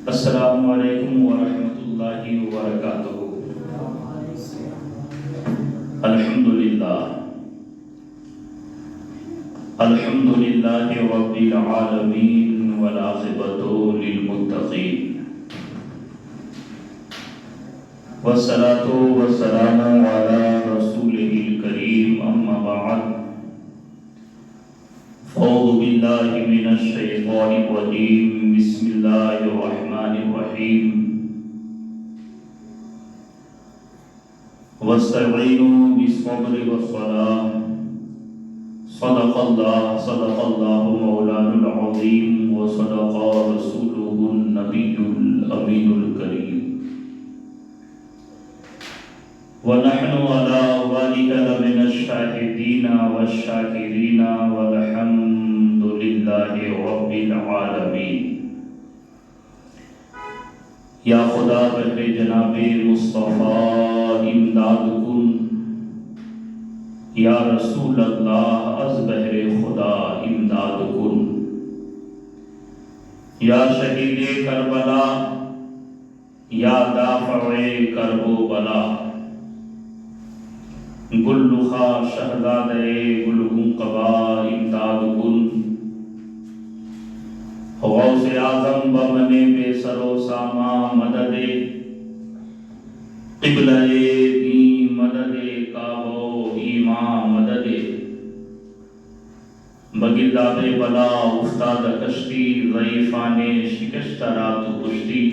السلام علیکم ورحمۃ اللہ وبرکاتہ۔ الحمدللہ رب العالمین والعاقبۃ للمتقین، والصلاۃ والسلام علی رسولہ الکریم، اما بعد، اعوذ باللہ من الشیطان الرجیم، بسم اللہ الرحمن الرحیم، واستعینوا بالصبر والصلاۃ، صدق اللہ مولانا العظیم، وصدق رسولہ النبی الامین الکریم، ونحن علی ذلک لمن الشاہدین والشاکرین، والحمد للہ رب العالمین۔ یا خدا بہر جناب مصطفیٰ امداد کن، یا رسول اللہ از بہر خدا امداد کن، یا شہید کربلا، یا دافع کرب و بلا، گل رخا شہزادہ گلگوں قبا امداد کن، غوث اعظم بمن بے سر و ساما مدد، قبلہ دین مدد، کعبہ و ایمان مدد، بگرداب بلا افتاد کشتی، ضعیفان شکست رات کشتی،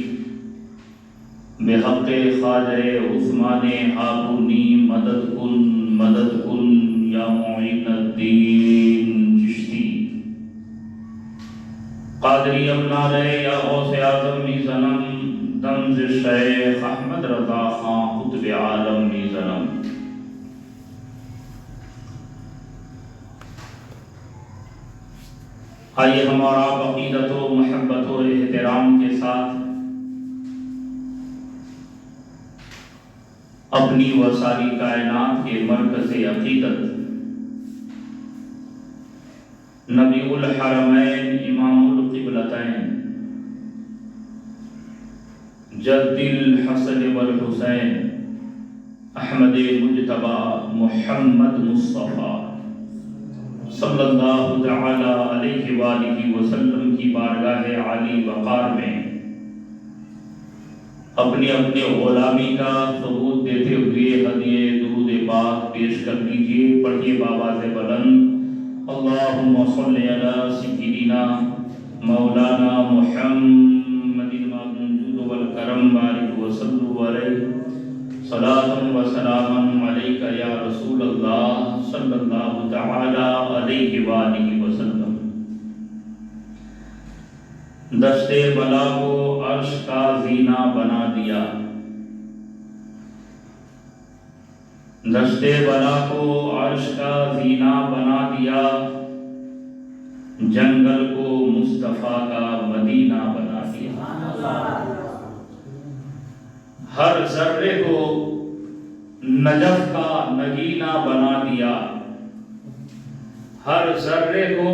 بے حق خواجہ عثمان ہارونی مدد کن یا معین الدین چشتی، قادری امنارے یا غوث اعظم می زنم، دمز شیخ احمد رضا خان قطب عالم می زنم۔ آئیے ہمارا عقیدت و محبت و احترام کے ساتھ اپنی و ساری کائنات کے مرکز عقیدت، نبی الحرمین، امام القبلتین، جد الحسن والحسین، احمد مجتبی محمد مصطفیٰ صلی اللہ تعالی علیہ وآلہ وسلم کی بارگاہ عالی وقار میں اپنی غلامی کا ثبوت دیتے ہوئے ہدیہ درود پاک پیش کر دیجئے۔ پڑھیے بآواز بلند، اللہم صلی علی سیدنا مولانا محمد الموجود والکرم، بارک وسلم علیہ، صلاۃ و سلام علیک یا رسول اللہ صلی اللہ تعالی علیہ وآلہ وسلم۔ دشت بلا کو عرش کا زینہ بنا دیا، دشت بلا کو عرش کا زینہ بنا دیا، جنگل کو مصطفیٰ کا مدینہ بنا دیا، ہر ذرے کو نجف کا نگینہ بنا دیا، ہر ذرے کو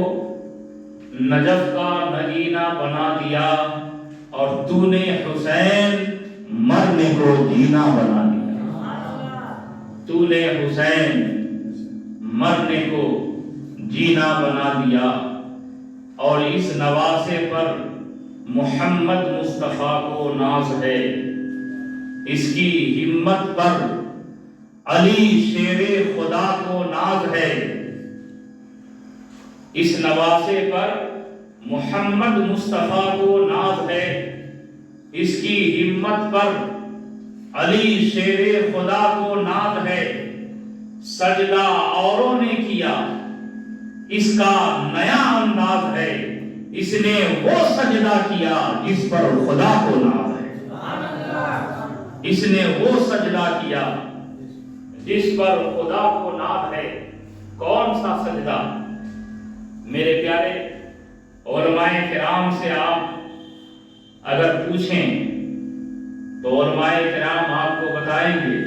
نجف کا نگینہ بنا دیا، اور تو نے حسین مرنے کو جینا بنا دیا، تو نے حسین مرنے کو جینا بنا دیا۔ اور اس نواسے پر محمد مصطفیٰ کو ناز ہے، اس کی ہمت پر علی شیر خدا کو ناز ہے، اس نواسے پر محمد مصطفیٰ کو ناز ہے، اس کی ہمت پر علی شیر خدا کو ناز ہے۔ سجدہ اوروں نے کیا، اس کا نیا انداز ہے، اس نے وہ سجدہ کیا جس پر خدا کو ناز ہے، اس نے وہ سجدہ کیا جس پر خدا کو ناز ہے۔ کون سا سجدہ؟ میرے پیارے علماء کرام سے آپ اگر پوچھیں تو علماء کرام آپ کو بتائیں گے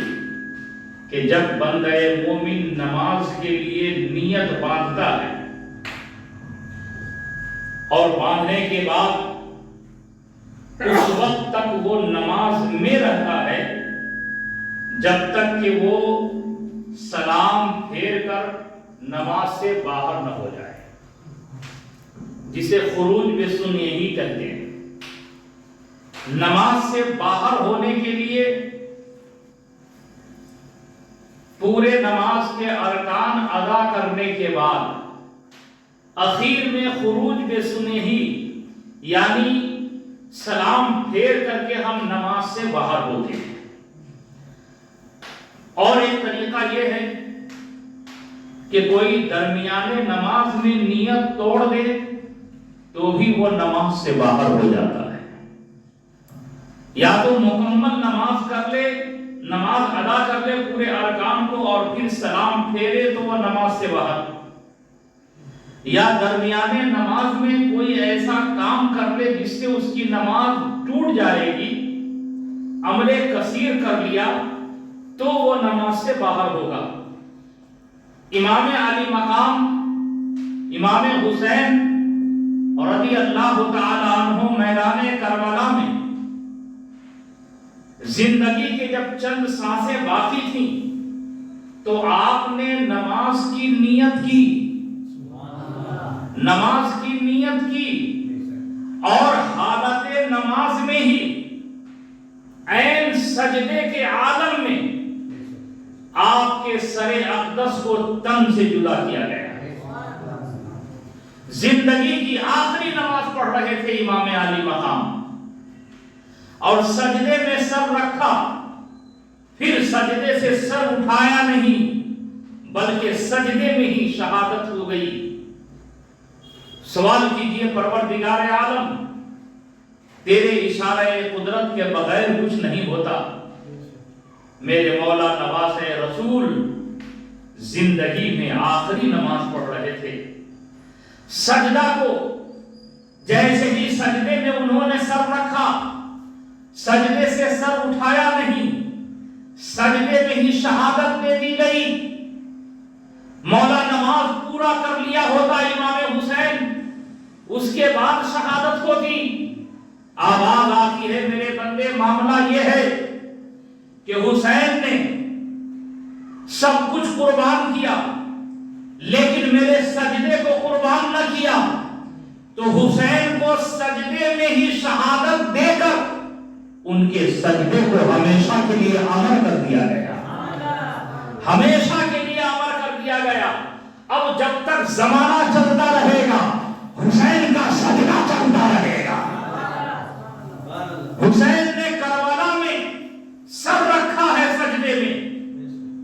کہ جب بندہ مومن نماز کے لیے نیت باندھتا ہے اور باندھنے کے بعد اس وقت تک وہ نماز میں رہتا ہے جب تک کہ وہ سلام پھیر کر نماز سے باہر نہ ہو جائے، جسے خروج بے سن یہی کہتے ہیں۔ نماز سے باہر ہونے کے لیے پورے نماز کے ارکان ادا کرنے کے بعد اخیر میں خروج بے سنہی یعنی سلام پھیر کر کے ہم نماز سے باہر ہوتے ہیں۔ اور ایک طریقہ یہ ہے کہ کوئی درمیانے نماز میں نیت توڑ دے تو بھی وہ نماز سے باہر ہو جاتا ہے، یا تو مکمل نماز کر لے، نماز ادا کر لے پورے ارکان کو اور پھر سلام پھیرے تو وہ نماز سے باہر، یا درمیانے نماز میں کوئی ایسا کام کر لے جس سے اس کی نماز ٹوٹ جائے گی، عمل کثیر کر لیا تو وہ نماز سے باہر ہوگا۔ امام علی مقام امام حسین رضی اللہ تعالی عنہ میدان کربلا میں زندگی کے جب چند سانسیں باقی تھیں تو آپ نے نماز کی نیت کی، نماز کی نیت کی، اور حالت نماز میں ہی عین سجدے کے عالم میں آپ کے سر اقدس کو تن سے جدا کیا گیا۔ زندگی کی آخری نماز پڑھ رہے تھے امام علی مقام، اور سجدے میں سر رکھا، پھر سجدے سے سر اٹھایا نہیں بلکہ سجدے میں ہی شہادت ہو گئی۔ سوال کیجئے پروردگار عالم، تیرے اشارہ قدرت کے بغیر کچھ نہیں ہوتا۔ میرے مولا نواز رسول زندگی میں آخری نماز پڑھ رہے تھے، سجدہ کو جیسے ہی سجدے میں انہوں نے سر رکھا، سجدے سے سر اٹھایا نہیں، سجدے میں ہی شہادت دے دی گئی۔ مولا نماز پورا کر لیا ہوتا امام حسین، اس کے بعد شہادت ہوتی۔ آواز آتی ہے میرے بندے، معاملہ یہ ہے کہ حسین نے سب کچھ قربان کیا لیکن میرے سجدے کو قربان نہ کیا، تو حسین کو سجدے میں ہی شہادت دے کر ان کے سجدے کو ہمیشہ کے لیے امر کر دیا گیا، ہمیشہ کے لیے امر کر دیا گیا۔ اب جب تک زمانہ چلتا رہے گا حسین کا سجدہ چلتا رہے گا۔ حسین نے کربلا میں سر رکھا ہے سجدے میں،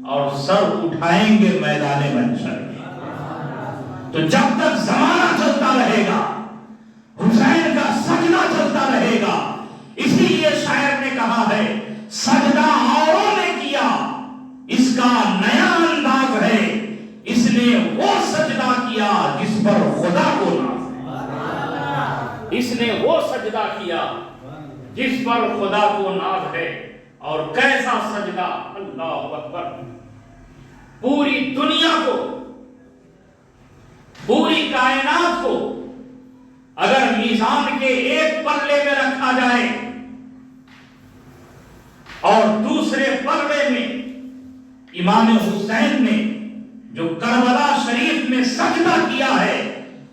اور سر اٹھائیں گے میدان محشر میں۔ تو جب تک زمانہ چلتا رہے گا حسین کا سجدہ چلتا رہے گا۔ اسی لیے شاعر نے کہا ہے، سجدہ اوروں نے کیا اس کا نیا انداز ہے، اس نے وہ سجدہ کیا جس پر خدا کو ناز ہے، اس نے وہ سجدہ کیا جس پر خدا کو ناز ہے۔ اور کیسا سجدہ، اللہ اکبر! پوری دنیا کو، پوری کائنات کو اگر میزان کے ایک پلے میں رکھا جائے اور دوسرے پلے میں امام حسین نے جو کربلا شریف میں سجدہ کیا ہے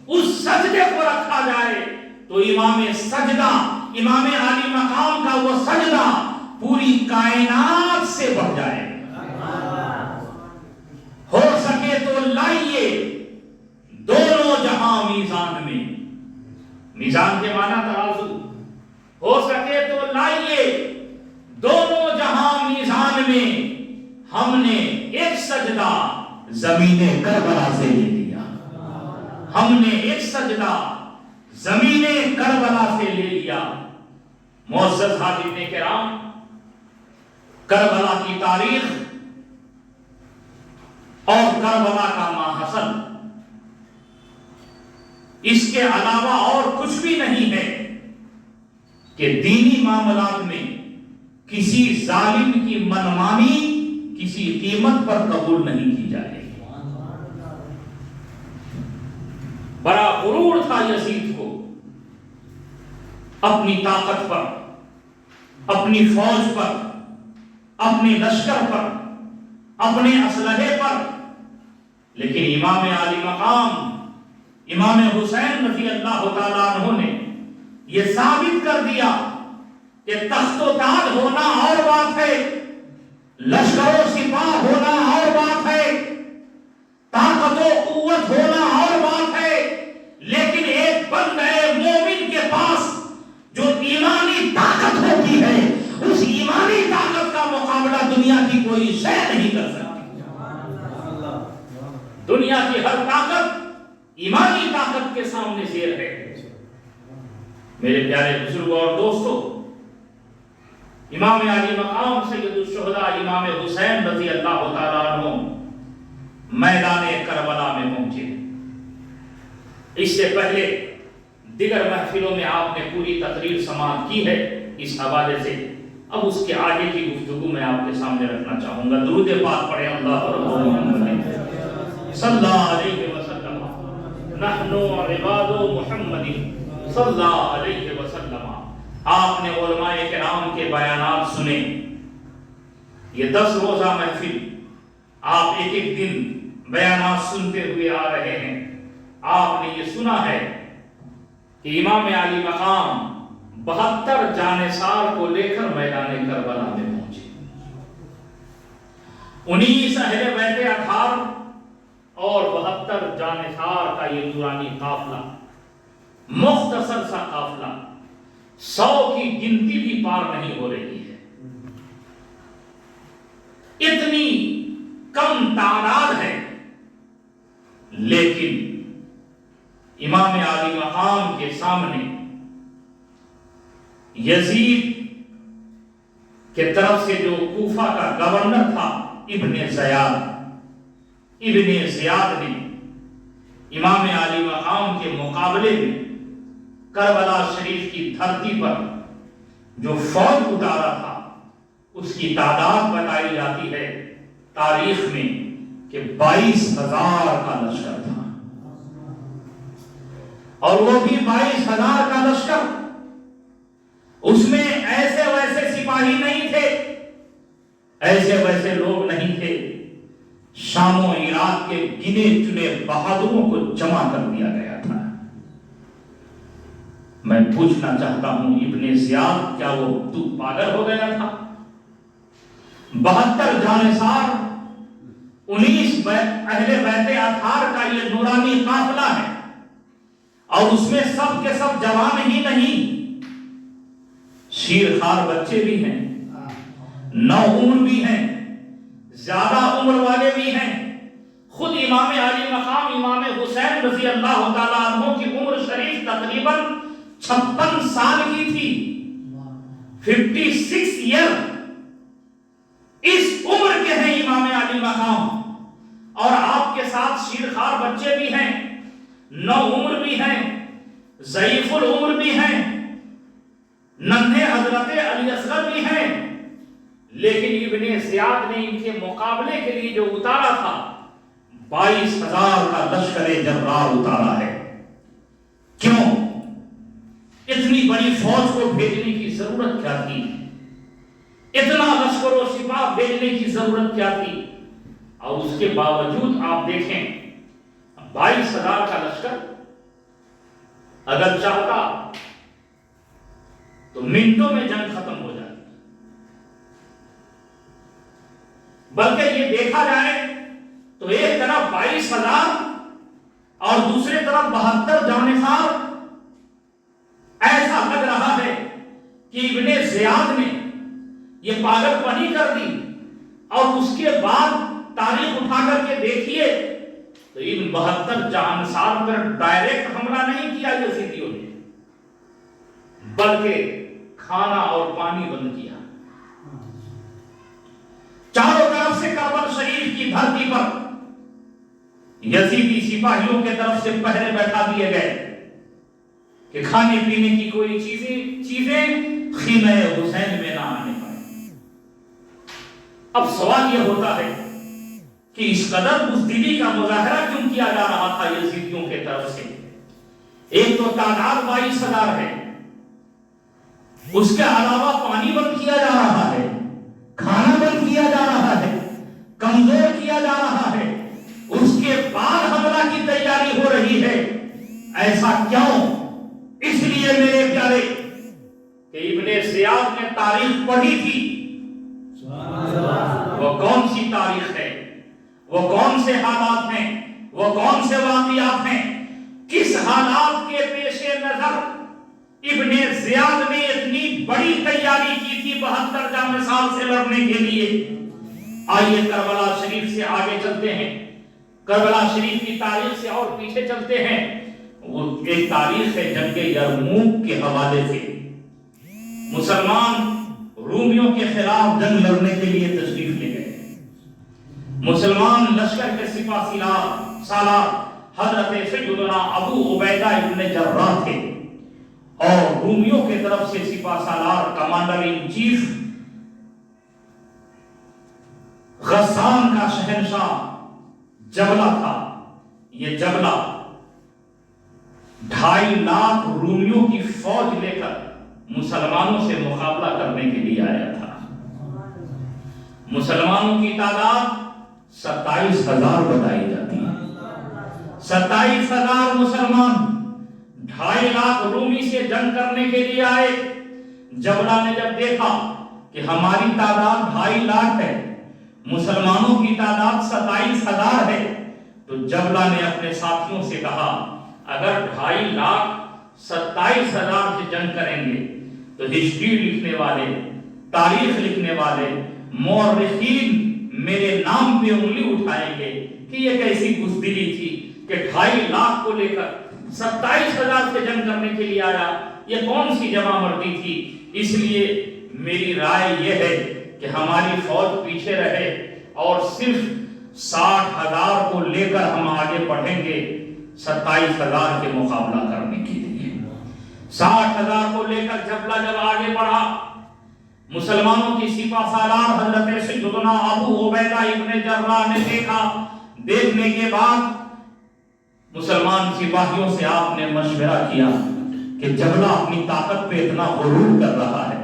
اس سجدے کو رکھا جائے تو امام سجدہ، امام علی مقام کا وہ سجدہ پوری کائنات سے بڑھ جائے۔ ہو سکے تو لائیے دونوں جہاں میزان میں، میزان کے معنی ترازو، ہو سکے تو لائیے دونوں جہاں میزان میں، ہم نے ایک سجدہ زمین کربلا سے لے لیا، ہم نے ایک سجدہ زمین کربلا سے لے لیا۔ معزز حاضرین کرام، کربلا کی تاریخ اور کربلا کا ماحصل اس کے علاوہ اور کچھ بھی نہیں ہے کہ دینی معاملات میں کسی ظالم کی منمانی کسی قیمت پر قبول نہیں کی جائے۔ بڑا غرور تھا یزید کو، اپنی طاقت پر، اپنی فوج پر، اپنے لشکر پر، اپنے اسلحے پر، لیکن امام عالی مقام امام حسین رضی اللہ تعالیٰ عنہ نے یہ ثابت کر دیا کہ تخت و تاج ہونا اور بات ہے، لشکر و سپاہ ہونا اور بات ہے، طاقت و قوت ہونا اور بات ہے، لیکن ایک بندہ مومن کے پاس جو ایمانی طاقت ہوتی ہے، اس ایمانی طاقت کا مقابلہ دنیا کی کوئی شے نہیں کر سکتی۔ دنیا کی ہر طاقت ایمانی طاقت کے سامنے زیر ہے۔ میرے پیارے بزرگوں اور دوستوں، امام علی مقام سید الشہداء امام حسین رضی اللہ تعالیٰ عنہ میدان کربلا میں پہنچے۔ اس سے پہلے دیگر محفلوں میں آپ نے پوری تقریر سماعت کی ہے اس حوالے سے، اب اس کے آگے کی گفتگو میں آپ کے سامنے رکھنا چاہوں گا۔ درود پاک پڑھیں اللہ صلی اللہ علیہ وسلم، نحن عباد محمد صلی اللہ علیہ وسلم۔ آپ نے علماء کرام کے بیانات سنے، یہ 10 روزہ محفل آپ ایک ایک دن بیانات سنتے ہوئے آ رہے ہیں۔ آپ نے یہ سنا ہے کہ امام علی مقام 72 جانثار کو لے کر میدان کربلا میں پہنچے۔ 19 اہل بیت اطہار اور 72 جانثار کا یہ نورانی قافلہ، مختصر سا قافلہ، 100 کی گنتی بھی پار نہیں ہو رہی ہے۔ اتنی کم تعداد ہے، لیکن امام علی مقام کے سامنے یزید کے طرف سے جو کوفہ کا گورنر تھا ابن زیاد نے امام علی مقام کے مقابلے میں کربلا شریف کی دھرتی پر جو فوج اتارا تھا اس کی تعداد بتائی جاتی ہے تاریخ میں کہ 22,000 کا لشکر تھا، اور وہ بھی 22,000 کا لشکر، اس میں ایسے ویسے سپاہی نہیں تھے، ایسے ویسے لوگ نہیں تھے۔ شام و عراق کے گنے چنے بہادروں کو جمع کر دیا گیا تھا۔ میں پوچھنا چاہتا ہوں، ابن زیاد کیا وہ پاگل ہو گیا تھا؟ 72 جانثار، 19 اہل بیت اطہار کا یہ نورانی قافلہ ہے، اور اس میں سب کے سب جوان ہی نہیں، شیرخوار بچے بھی ہیں، نوعمر بھی ہیں، زیادہ عمر والے بھی ہیں۔ خود امام علی مقام امام حسین رضی اللہ تعالیٰ عنہ کی عمر شریف تقریباً 56 سال کی تھی، 56 ایئر۔ اس عمر کے ہیں امام علی مقام، اور آپ کے ساتھ شیرخوار بچے بھی ہیں، نوعمر بھی ہیں، ضعیف العمر بھی ہیں، ننھے حضرت علی اصغر بھی ہیں، لیکن ابن زیاد نے ان کے مقابلے کے لیے جو اتارا تھا 22,000 کا لشکر جرار اتارا ہے۔ کیوں؟ اتنی بڑی فوج کو بھیجنے کی ضرورت کیا تھی؟ اتنا لشکر و سپاہ بھیجنے کی ضرورت کیا تھی؟ اور اس کے باوجود آپ دیکھیں 22,000 کا لشکر اگر چاہتا تو منٹوں میں جنگ ختم ہو جاتی، بلکہ یہ دیکھا جائے تو ایک طرف 22,000 اور دوسرے طرف 72 جانثار، ایسا لگ رہا ہے کہ ابن زیاد نے یہ پاگل پنی کر دی، اور اس کے بعد تاریخ اٹھا کر کے دیکھیے تو ان 72 جانثار پر ڈائریکٹ حملہ نہیں کیا یزیدیوں نے، بلکہ کھانا اور پانی بند کیا۔ چاروں طرف سے کربلا شریف کی دھرتی پر یزیدی سپاہیوں کے طرف سے پہرے بیٹھا دیے گئے کہ کھانے پینے کی کوئی چیزیں خیمہ حسین میں نہ آنے پائے۔ اب سوال یہ ہوتا ہے کہ اس قدر بزدلی کا مظاہرہ کیوں کیا جا رہا تھا یزیدیوں کے طرف سے؟ ایک تو تعداد 22,000 ہے، اس کے علاوہ پانی بند کیا جا رہا ہے، کھانا بند کیا جا رہا ہے، کمزور کیا جا رہا ہے، اس کے بعد حملہ کی تیاری ہو رہی ہے۔ ایسا کیوں؟ اس لیے میرے پیارے کہ ابن زیاد نے تاریخ پڑھی تھی۔ وہ کون سی تاریخ ہے؟ وہ کون سے حالات ہیں؟ وہ کون سے واقعات ہیں؟ کس حالات کے پیش نظر ابن زیاد نے اتنی بڑی تیاری کی تھی 72 جامع سال سے لڑنے کے لیے؟ آئیے کربلا شریف سے آگے چلتے ہیں، کربلا شریف کی تاریخ سے اور پیچھے چلتے ہیں۔ وہ ایک تاریخ ہے جنگ یرموک کے حوالے سے۔ مسلمان رومیوں کے خلاف جنگ لڑنے کے لیے تشریف لے گئے۔ مسلمان لشکر کے سپاہ سالار حضرت سیدنا ابو عبیدہ ابن جراح تھے، اور رومیوں کے طرف سے سپاہ سالار کمانڈر ان چیف غسان کا شہنشاہ جبلہ تھا۔ یہ جبلہ 2.5 لاکھ رومیوں کی فوج لے کر مسلمانوں سے مقابلہ کرنے کے لیے آیا تھا۔ مسلمانوں کی تعداد 27,000 بتائی جاتی ہے۔ 27,000 مسلمان 2.5 لاکھ رومی سے جنگ کرنے کے لیے آئے۔ جبلہ نے جب دیکھا کہ ہماری تعداد 2.5 لاکھ ہے، مسلمانوں کی تعداد 27,000 ہے، تو جبلہ نے اپنے ساتھیوں سے کہا اگر 2.5 لاکھ 27,000 سے جنگ کریں گے تو ہسٹری لکھنے والے، تاریخ لکھنے والے، مورخین میرے نام پہ انگلی اٹھائیں گے کہ یہ کیسی بزدلی تھی کہ 2.5 لاکھ کو لے کر 27,000 سے جنگ کرنے کے لیے آیا، یہ کون سی جمع مردی تھی۔ اس لیے میری رائے یہ ہے کہ ہماری فوج پیچھے رہے اور صرف 60,000 کو لے کر ہم آگے بڑھیں گے 27,000 کے مقابلہ کرنے کے لیے۔ 60,000 کو لے کر جبلہ جب آگے بڑھا، مسلمانوں کی سپاہ سالار حضرت سیدنا ابو عبیدہ ابن جراح نے دیکھا۔ دیکھنے کے بعد مسلمان سپاہیوں سے آپ نے مشورہ کیا کہ جبلہ اپنی طاقت پہ اتنا غرور کر رہا ہے،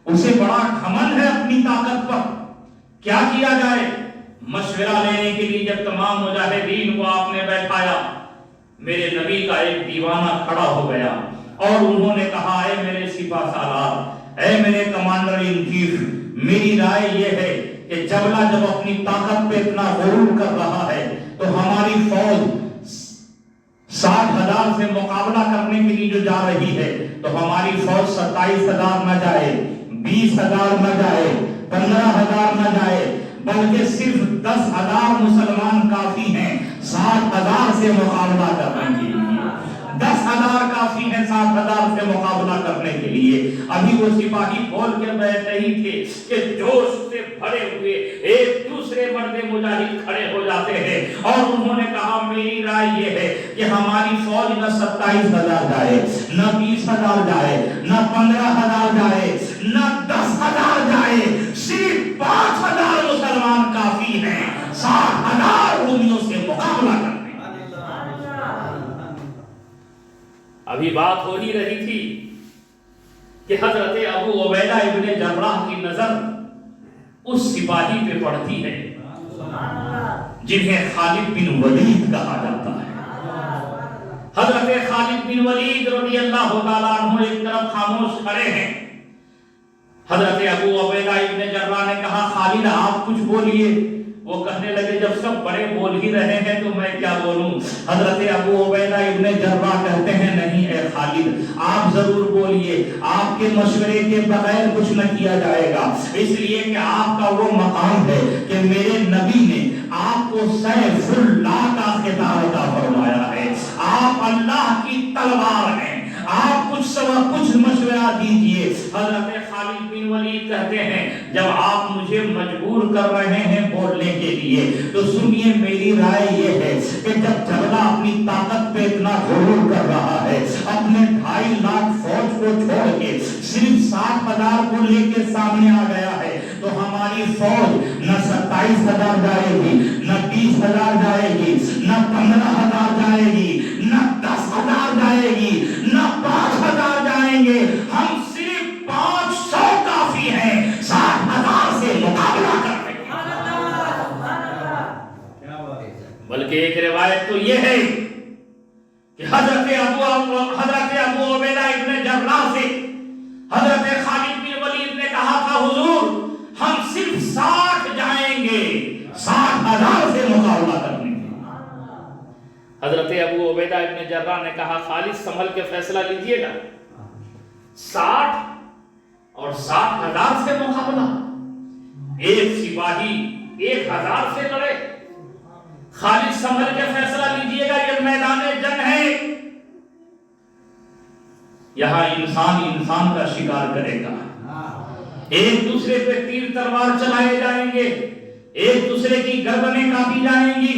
اسے بڑا گھمنڈ ہے اپنی طاقت پر، کیا کیا جائے؟ مشورہ لینے کے لیے جب تمام مجاہدین کو آپ نے بیٹھایا، میرے نبی کا ایک دیوانہ کھڑا ہو گیا اور انہوں نے کہا اے میرے سپاہ سالار، اے میرے کمانڈر ان چیف، میری رائے یہ ہے کہ جبلہ جب اپنی طاقت پہ اتنا غرور کر رہا ہے تو ہماری فوج 60,000 سے مقابلہ کرنے کے لیے جو جا رہی ہے تو ہماری فوج 27,000 نہ جائے، 20,000 نہ جائے، 15,000 نہ جائے، بلکہ صرف 10,000 مسلمان کافی ہیں 60,000 سے مقابلہ کرنے کے لیے۔ 10,000 کافی ہیں 60,000 سے مقابلہ کرنے کے لیے۔ ابھی وہ سپاہی بول کے بیٹھے ہی تھے کہ جوش سے بھرے ہوئے ایک دوسرے مرد مجاہد کھڑے ہو جاتے ہیں اور انہوں نے کہا میری رائے یہ ہے کہ ہماری فوج نہ 27,000 جائے، نہ 20,000 جائے، نہ 15,000 جائے، نہ 10,000 جائے، صرف 5,000 مسلمان کافی ہیں 60,000 رومیوں سے مقابلہ کرنے۔ ابھی بات ہو ہی رہی تھی کہ حضرت ابو عبیدہ ابن جراح کی نظر اس سپاہی پہ پڑتی ہے جنہیں خالد بن ولید کہا جاتا ہے۔ حضرت خالد بن ولید رضی اللہ تعالیٰ عنہ ایک طرف خاموش کھڑے ہیں۔ حضرت ابو عبیدہ ابن جراح نے کہا خالد آپ کچھ بولیے۔ وہ کہنے لگے جب سب بڑے بول ہی رہے ہیں تو میں کیا بولوں؟ حضرت ابو عبیدہ ابن جراح کہتے ہیں نہیں اے خالد آپ ضرور بولیے، آپ کے مشورے کے بغیر کچھ نہ کیا جائے گا، اس لیے کہ آپ کا وہ مقام ہے کہ میرے نبی نے آپ کو سیف اللہ کا خطاب عطا فرمایا ہے، آپ اللہ کی تلوار ہیں، آپ کچھ مشورہ دیجئے۔ حضرت خالد بن ولید کہتے ہیں جب آپ مجھے مجبور کر رہے ہیں بولنے کے لیے تو سنیے میری رائے یہ ہے کہ جب جبلہ اپنی طاقت پہ اتنا غرور کر رہا ہے، اپنے 2.5 لاکھ فوج کو چھوڑ کے صرف 60,000 کو لے کے سامنے آ گیا ہے تو ہماری فوج نہ 27,000 جائے گی، نہ 20,000 جائے گی، نہ 15,000 جائے گی، نہ 10,000 جائے گی، نہ 5,000 جائیں گے، ہم صرف حضرت ابو عبیدہ ابن جراح نے کہا خالد سنبھل کے فیصلہ لیجئے گا. 60 اور 60,000 سے مقابلہ، ایک سپاہی 1,000 سے لڑے. خالد سنبھل کے فیصلہ لیجئے گا، یہ میدان جنگ ہے. یہاں انسان انسان کا شکار کرے گا، ایک دوسرے پہ تیر تلوار چلائے جائیں گے، ایک دوسرے کی گردنیں کاٹی جائیں گی،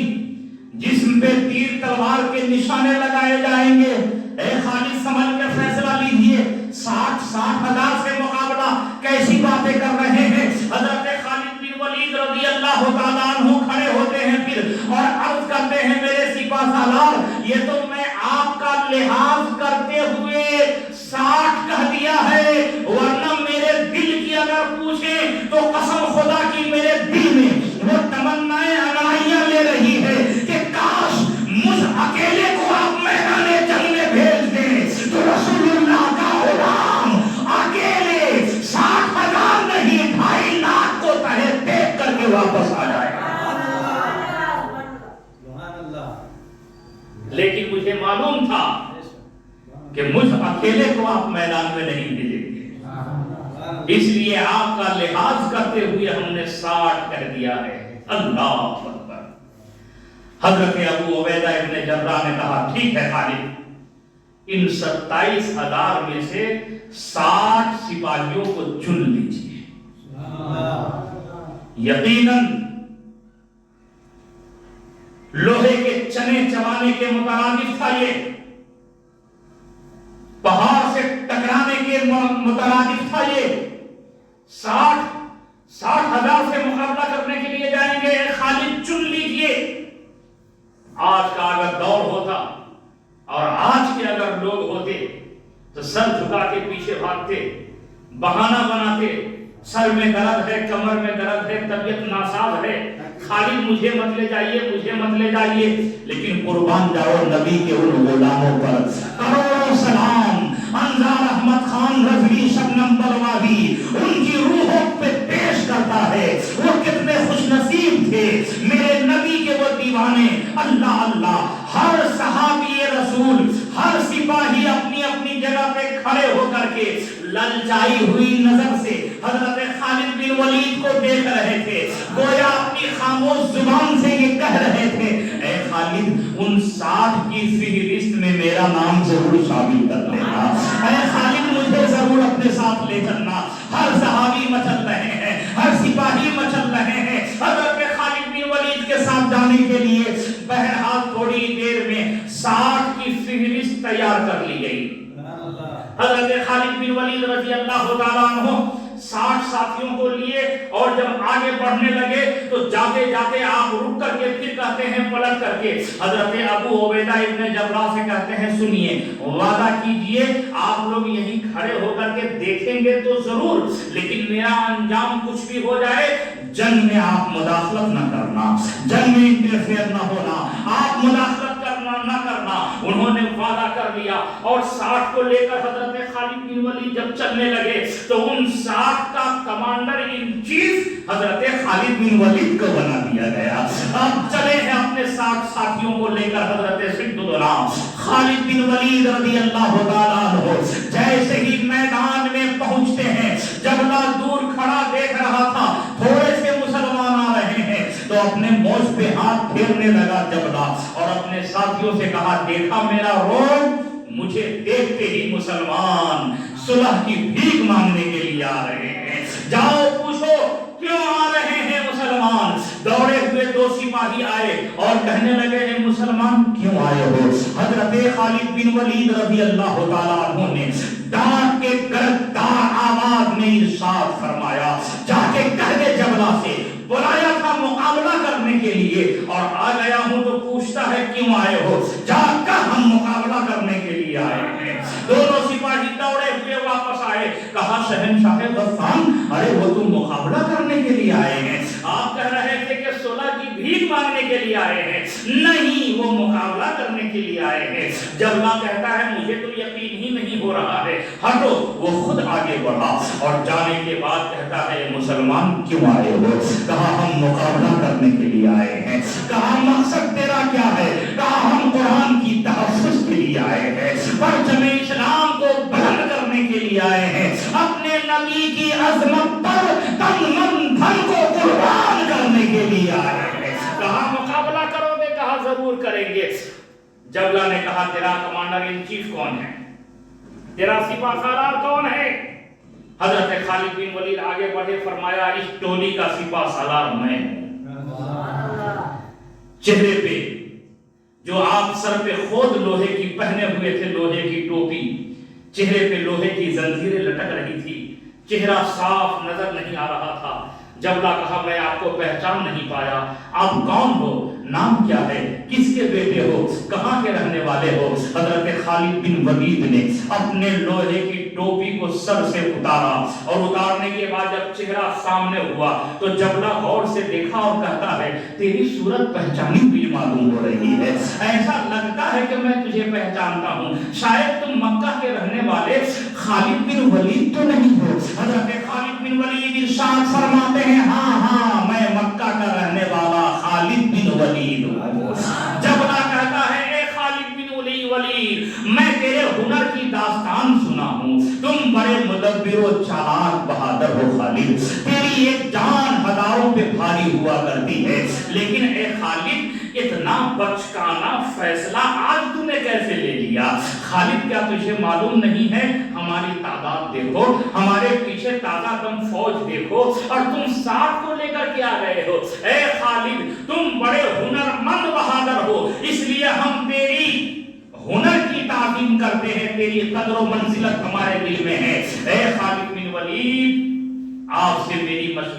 جسم پہ تیر تلوار کے نشانے لگائے جائیں گے. اے خالد سنبھل کے فیصلہ لیجئے. 60,000 سے مقابلہ، کیسی باتیں کر رہے ہیں. حضرت خالد بن ولید رضی اللہ تعالیٰ عنہ کھڑے ہوتے ہیں پھر اور عرض کرتے ہیں میرے سپہ سالار، یہ تو میں آپ کا لحاظ کرتے ہوئے 60 کہہ دیا ہے، ورنہ میرے دل کی اگر پوچھیں تو قسم خدا کی میرے دل میں وہ تمنائیں انگڑائیاں لے رہی ہے کہ کاش مجھ اکیلے کو آپ میدان جنگ میں بھیج دیں تو رسول اللہ کا غلام اکیلے 60,000 نہیں 2.5 لاکھ کو تہے دیکھ کر کے واپس آ جائے. لیکن مجھے معلوم تھا کہ مجھ اکیلے کو آپ میدان میں نہیں بھیجیں گے، اس لیے آپ کا لحاظ کرتے ہوئے ہم نے 60 کر دیا ہے. اللہ اکبر. حضرت ابو عبیدہ ابن جراح نے کہا ٹھیک ہے خالد، ان 27,000 میں سے 60 سپاہیوں کو چن لیجیے. یقیناً لوہے کے چنے چبانے کے مترادف تھا، یہ پہاڑ سے ٹکرانے کے مترادف تھا. یہ 60,000 سے مقابلہ کرنے کے لیے جائیں گے. خالد چن لیجئے. آج کا اگر دور ہوتا اور آج کے اگر لوگ ہوتے تو سر جھکا کے پیچھے بھاگتے، بہانہ بناتے، سر میں درد ہے، کمر میں درد ہے، طبیعت ناساز ہے، خالد مجھے مت لے جائیے، مجھے مت لے جائیے. لیکن قربان جاؤ نبی کے ان غلاموں پر کروڑوں سلام. انزار احمد خان رضوی شبنم بلوادی ان کی روحوں پہ پیش کرتا ہے وہ کتنے خوش نصیب تھے میرے نبی کے وہ دیوانے. اللہ اللہ. ہر صحابی رسول، ہر سپاہی اپنی اپنی جگہ پہ کھڑے ہو کر کے للچائی ہوئی نظر سے حضرت خالد بن ولید کو دیکھ رہے تھے، گویا اپنی خاموش زبان سے یہ کہہ رہے تھے اے خالد ان 60 کی فہرست میں میرا نام ضرور شامل کر لینا. اے خالد مجھے ضرور اپنے ساتھ لے چلنا. ہر صحابی مچل رہے ہیں، ہر سپاہی مچل رہے ہیں حضرت خالد بن ولید کے ساتھ جانے کے لیے. بہرحال تھوڑی دیر میں 60 کی فہرست تیار کر لی گئی. حضرت خالد بن ولید رضی اللہ تعالیٰ عنہ 60 ساتھیوں کو لیے اور جب آگے بڑھنے لگے تو جاتے جاتے آپ رک کر کے پھر کہتے ہیں پلٹ کر کے حضرت ابو عبیدہ ابن جراح سے کہتے ہیں سنیے وعدہ کیجئے آپ لوگ یہیں کھڑے ہو کر کے دیکھیں گے تو ضرور، لیکن میرا انجام کچھ بھی ہو جائے جنگ میں آپ مداخلت نہ کرنا، جنگ میں انٹرفیئر نہ ہونا، آپ مداخلت کرنا نہ کرنا. انہوں نے وعدہ کر لیا اور 60 کو لے کر حضرت خالد بن ولید جب چلنے لگے تو ان 60 کا کمانڈر ان چیف حضرت خالد بن ولید کو بنا دیا گیا. اب چلے ہیں اپنے 60 ساتھیوں کو لے کر حضرت سیدنا خالد بن ولید رضی اللہ تعالیٰ عنہ جیسے ہی میدان میں پہنچتے ہیں. جبلا دور کھڑا دیکھ رہا تھا تھوڑے سے مسلمان آ رہے ہیں تو اپنے موج پہ ہاتھ پھیرنے لگا جبلا اور اپنے ساتھیوں سے کہا دیکھا میرا روگ، مجھے دیکھتے ہی مسلمان صلح کی بھیک مانگنے کے لیے آ رہے ہیں. جاؤ پوچھو کیوں آ رہے ہیں مسلمان. دوڑے ہوئے 2 سپاہی آئے اور کہنے لگے ہیں مسلمان کیوں آئے ہو. حضرت خالد بن ولید رضی اللہ تعالیٰ عنہ نے ڈانٹ کے گردار آواز میں ارشاد فرمایا جا کے کہہ دے جبلا سے بلایا تھا مقابلہ کرنے کے لیے اور آ گیا ہوں تو پوچھتا ہے کیوں آئے ہو. جا کر ہم مقابلہ کرنے کے لیے آئے ہیں. دونوں سپاہی دوڑے ہوئے واپس آئے. کہا شہنشاہ غسان ارے وہ تم مقابلہ کرنے کے لیے آئے ہیں، آپ کہہ رہے تھے کہ صلح کی بھیک مانگنے کے لیے آئے ہیں. نہیں وہ مقابلہ کرنے کے لیے آئے ہیں. جبلا کہتا ہے مجھے تو یقین ہی نہیں ہو رہا ہے، ہٹو. وہ خود آگے بڑھا اور جانے کے بعد کہتا ہے مسلمان کیوں آئے ہو. کہا ہم مقابلہ کرنے کے لیے آئے ہیں. کہا مقصد تیرا کیا ہے. کہا ہم ہم قرآن کی تحفظ کے لیے آئے ہیں، پرچم اسلام کو بلند کرنے کے لیے آئے ہیں، اپنے نبی کی عظمت پر تن من دھن کو قربان کرنے کے لیے آئے ہیں۔ کہا مقابلہ کرو گے؟ کہا ضرور کریں گے۔ جبلہ نے کہا تیرا کمانڈر ان چیف کون ہے؟ تیرا سپاہ سالار کون ہے؟ حضرت خالد بن ولید آگے بڑھے، فرمایا اس ٹولی کا سپاہ سالار میں ہوں۔ چہرے پہ جو آپ سر پہ خود لوہے کی پہنے ہوئے تھے، لوہے کی ٹوپی، چہرے پہ لوہے کی زنجیریں لٹک رہی تھی، چہرہ صاف نظر نہیں آ رہا تھا۔ جبلہ کہا میں آپ کو پہچان نہیں پایا، آپ کون ہو؟ نام کیا ہے؟ کس کے بیٹے ہو؟ کہاں کے رہنے والے ہو؟ حضرت خالد بن ولید نے اپنے لوہے کی ٹوپی کو سر سے اتارا، اور اتارنے کے بعد جب چہرہ سامنے ہوا تو جبلہ غور سے دیکھا اور کہتا ہے تیری صورت پہچانی ہوئی معلوم ہو رہی ہے، ایسا لگتا ہے کہ میں تجھے پہچانتا ہوں، شاید تم مکہ کے رہنے والے خالد بن ولید تو نہیں ہو؟ حضرت خالد بن ولید ارشاد فرماتے ہیں ہاں میں مکہ کا رہنے والا خالد بن ولید ہوں۔ جبلہ کہتا ہے اے خالد بن ولید، میں تیرے ہنر کی داستان سنا ہوں، تم بڑے مدبر و چالاک بہادر ہو خالد، تیری ایک جان ہزاروں پہ بھاری ہوا کرتی ہے، لیکن اے خالد اتنا بچکانا فیصلہ آج تم نے کیسے لے لیا؟ خالد کیا تجھے معلوم نہیں ہے ہماری تعداد دیکھو، ہمارے پیچھے تازہ دم فوج دیکھو، اور تم ساتھ کو لے کر کے آ رہے ہو؟ اے خالد تم بڑے ہنرمند بہادر ہو، اس لیے ہم تیری ہنر کی تعظیم کرتے ہیں، تیری قدر و منزلت ہمارے دل میں ہے۔ اے خالد بن ولید آپ سے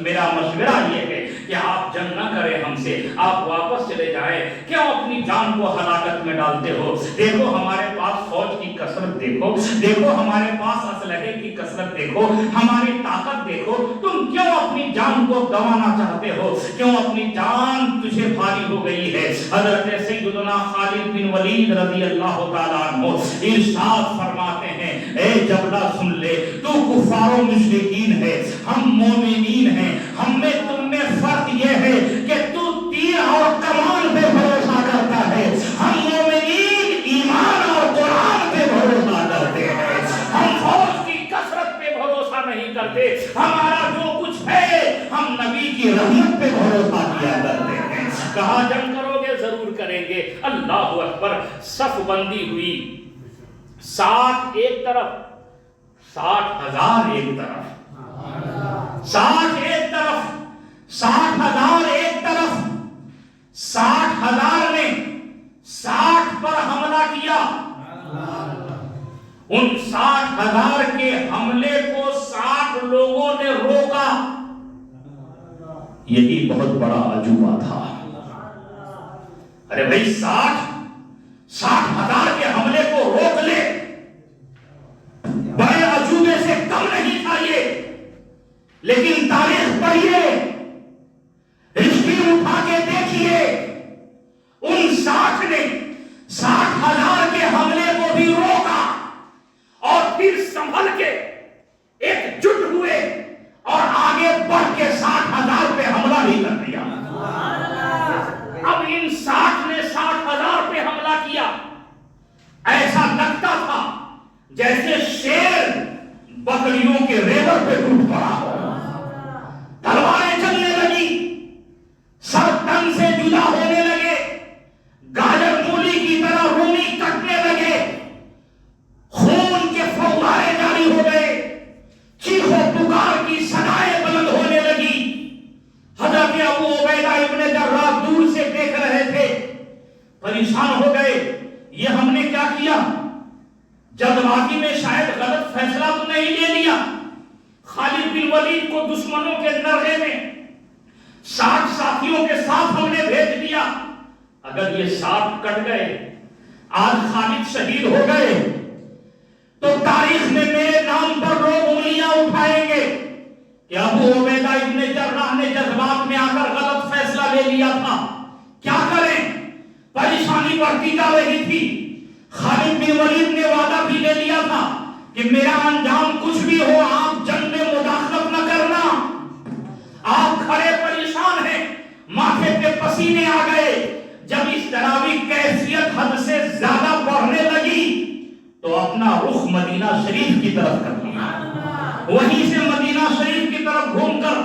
میرا مشورہ یہ ہے کہ آپ جنگ نہ کریں ہم سے، آپ واپس چلے جائیں، کیوں اپنی جان کو ہلاکت میں ڈالتے ہو؟ دیکھو ہمارے پاس فوج کی کثرت دیکھو، دیکھو ہمارے پاس اسلحے کی کثرت دیکھو، ہماری طاقت دیکھو، تم کیوں اپنی جان کو گنوانا چاہتے ہو؟ کیوں اپنی جان تجھے بھاری ہو گئی ہے؟ حضرت سیدنا خالد بن ولید رضی اللہ تعالیٰ عنہ ارشاد فرماتے ہیں اے جبلہ سن لے، تو کفار و مشرکین ہے، ہم مومنین ہیں، ہم میں تم میں فرق یہ ہے کہ تو تیر اور کمان پہ بھروسہ کرتا ہے، ہم مومنین ایمان اور قرآن پہ بھروسہ کرتے ہیں، ہم فوج کی کثرت پہ بھروسہ نہیں کرتے، ہمارا جو کچھ ہے ہم نبی کی رحمت پہ بھروسہ کیا کرتے ہیں۔ کہا جنگ کرو گے؟ ضرور کریں گے۔ اللہ اکبر، صف بندی ہوئی، 60 ایک طرف، 60,000 ایک طرف، 60 ایک طرف، 60,000 ایک طرف، 60,000 نے 60 پر حملہ کیا، ان 60,000 کے حملے کو 60 لوگوں نے روکا، یہی بہت بڑا عجوبہ تھا۔ ارے بھائی 60,000 کے حملے کو روک لے، بڑے عجوبے سے کم نہیں تھا یہ، لیکن تاریخ پڑھیے، ہسٹری اٹھا کے دیکھیے، ان 60 نے 60,000 کے حملے کو بھی روکا، اور پھر سنبھل کے ایک جٹ ہوئے اور آگے بڑھ کے 60,000 پہ حملہ بھی کر دیا۔ اب ان 60 نے 60,000 پہ حملہ کیا، ایسا لگتا تھا جیسے شیر بکریوں کے ریور پہ ٹوٹ پڑا ہو، تلواریں چلنے لگی، سر تن سے جدا ہونے لگے، گاجر مولی کی طرح رومی کٹنے لگے، خون کے فوارے جاری ہو گئے، چیخ و پکار کی صدائیں بلند ہونے لگی۔ حضرت ابو عبیدہ ابن جراح دور سے دیکھ رہے تھے، پریشان ہو گئے، یہ ہم نے کیا کیا؟ جلدبازی میں شاید غلط فیصلہ تو نہیں لے لیا؟ خالد بن ولید کو دشمنوں کے نرغے میں 60 ساتھیوں کے ساتھ ہم نے بھیج دیا، اگر یہ 60 کٹ گئے، آج خالد شہید ہو گئے، تو تاریخ میں میرے نام پر لوگ انگلیاں اٹھائیں گے کہ ابو عبیدہ ابن جراح نے جذبات میں آ کر غلط فیصلہ لے لیا تھا۔ کیا کریں؟ پریشانی بڑھتی جا رہی تھی۔ خالد بن ولید نے وعدہ بھی لے لیا تھا کہ میرا انجام کچھ بھی ہو آپ جنگ میں مداخلت نہ کرنا۔ آپ کھڑے پریشان ہیں، ماتھے پہ پسینے آ گئے، جب اس طرح کی کیفیت حد سے شریف کی طرف کر لیا، وہیں سے مدینہ شریف کی طرف گھوم کر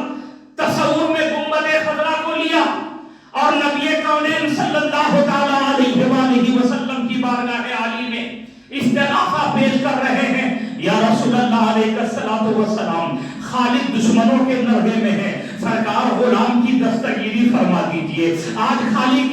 تصور میں گنبد خضرا کو لیا اور نبی کونین صلی اللہ تعالی علیہ وآلہ وسلم کی بارگاہ عالی میں استغاثہ پیش کر رہے ہیں۔ یا رسول اللہ علیہ السلام، خالد دشمنوں کے نرغے میں ہے، سرکار غلام کی دستگیری فرما دیجئے، آج خالد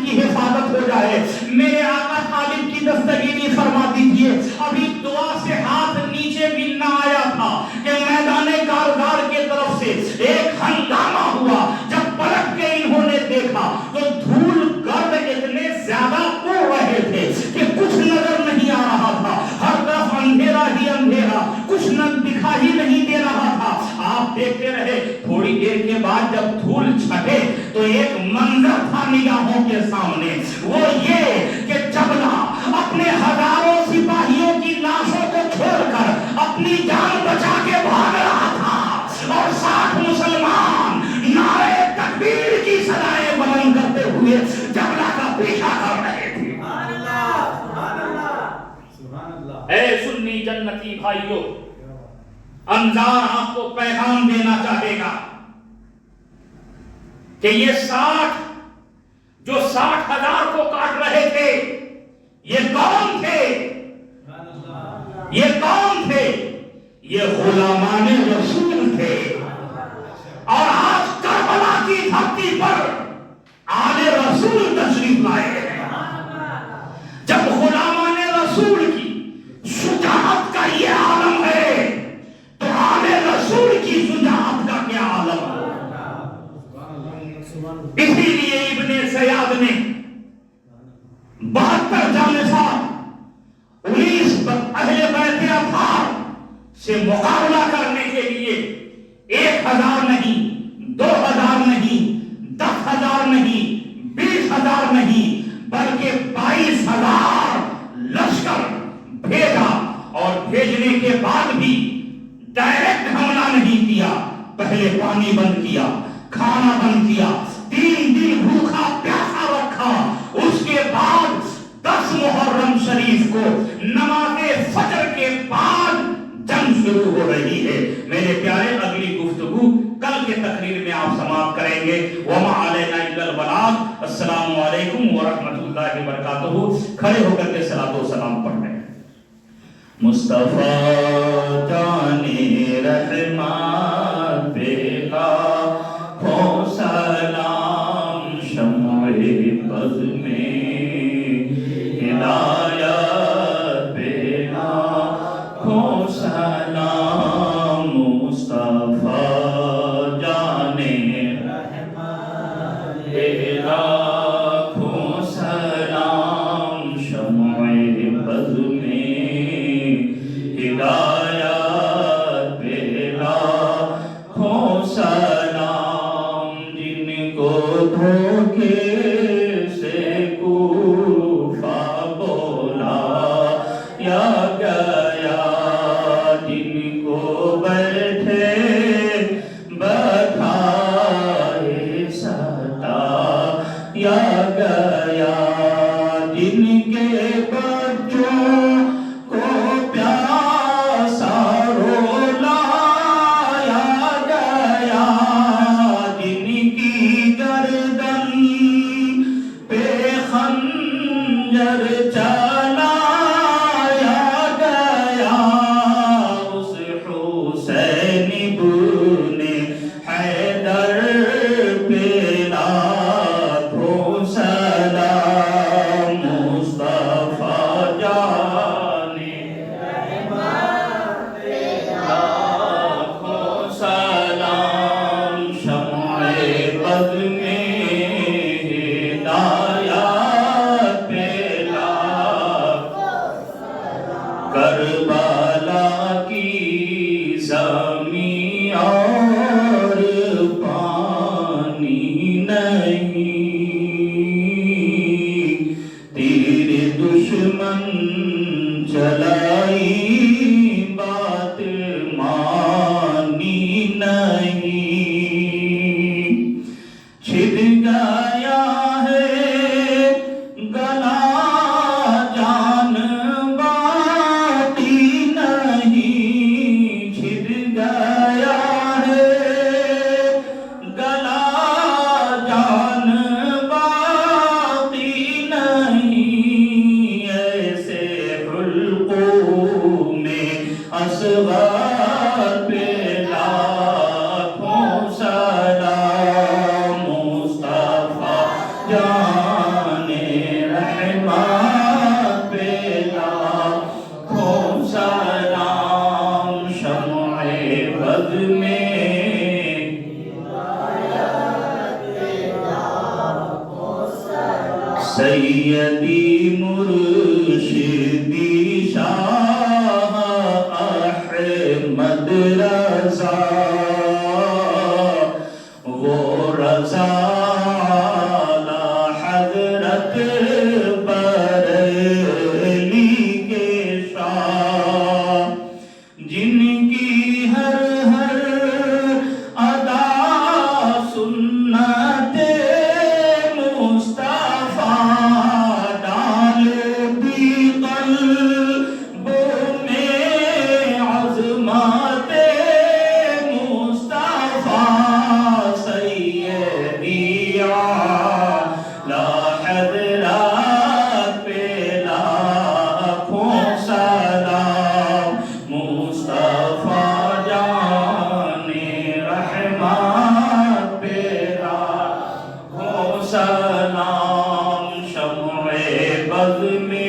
کی حفاظت ہو جائے، میرے آقا خالد کی دستگیری فرما دیجئے۔ ابھی دعا سے ہاتھ نیچے بھی نہ آیا تھا کہ میدان کارزار کے طرف سے ایک ہنگامہ ہوا۔ جب پلٹ کے انہوں نے دیکھا تو دھول گرد اتنے زیادہ اڑ رہے تھے کہ کچھ نظر نہیں آ رہا تھا، ہر طرف اندھیرا ہی اندھیرا، کچھ نہ دکھا ہی نہیں دے رہا تھا۔ آپ دیکھتے رہے، تھوڑی دیر کے بعد جب دھول چھٹے تو ایک منظر تھا نگاہوں کے سامنے، وہ یہ کہ جبلہ اپنے ہزاروں سپاہیوں کی لاشوں کو چھوڑ کر اپنی جان بچا کے بھاگ رہا تھا اور 60 مسلمان نعرے تکبیر کی صدائیں بلند کرتے ہوئے جبلہ کا پیچھا کر رہے تھے۔ اے سنی جنتی بھائیوں، انظار آپ کو پیغام دینا چاہے گا کہ یہ 60,000 کو کاٹ رہے تھے، یہ کون تھے؟ یہ کون تھے؟ یہ غلامان رسول تھے۔ اور آج کربلا کی دھرتی پر آل رسول تشریف لائے ہیں۔ جب غلامان رسول کی شجاعت کا یہ عالم ہے تو آل رسول کی شجاعت کا کیا عالم ہے؟ اسی لیے ابن زیاد نے 72 جانشین 19 اہل بیت اطہار سے مقابلہ کرنے کے لیے 1000 نہیں، 2000 نہیں، 10,000 نہیں، 20,000 نہیں، بلکہ 22,000 لشکر بھیجا، اور بھیجنے کے بعد بھی ڈائریکٹ حملہ نہیں کیا، پہلے پانی بند کیا، کھانا بند کیا، 3 دن بھوکا پیاسا رکھا، اس کے بعد 10 محرم شریف کو نماز فجر کے بعد جنگ شروع ہو رہی ہے۔ میرے پیارے، اگلی گفتگو کل کے تقریر میں آپ سماعت کریں گے۔ وما علینا الا البلاغ۔ السلام علیکم ورحمۃ اللہ وبرکاتہ۔ کھڑے ہو کر کے صلاۃ و سلام پڑھیں۔ مصطفیٰ جان رحمت پہ لاکھوں سلام، شمع بز میں ہدایت پہ لاکھوں سلام، مصطفیٰ جان رحمت پہ لاکھوں سلام، شمع بز ہدایت پہ لاکھوں سلام، جن کو دھوکے سے کوفہ بولا یا گیا، جن کو بیٹھے بٹھائے ستا یا گیا، جن کے بچوں کربلا کی زمین اور پانی نہیں، تیر دشمن چلائی بات مانی نہیں، چھد گیا ہے گلا جان باقی نہیں، بز میں سیدی مرشدی شاہ احمد رضا وہ رضا حضرت بریلی کے شاہ جن کی ہر ہر ادا سنت مصطفیٰ ڈال دی قلبوں میں عظمت مصطفیٰ سیدی لا حضرات پہ لاکھوں سلام مصطفیٰ جان رحمت پہ لاکھوں سلام شمع بز میں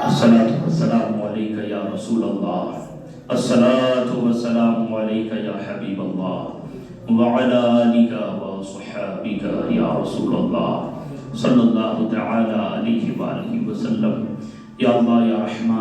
الصلاة والسلام علیکہ یا رسول اللہ الصلاة والسلام علیکہ یا حبیب اللہ وعلی آلک وصحابک یا رسول اللہ صلی اللہ تعالی علیہ وآلہ وسلم یا اللہ یا رحمان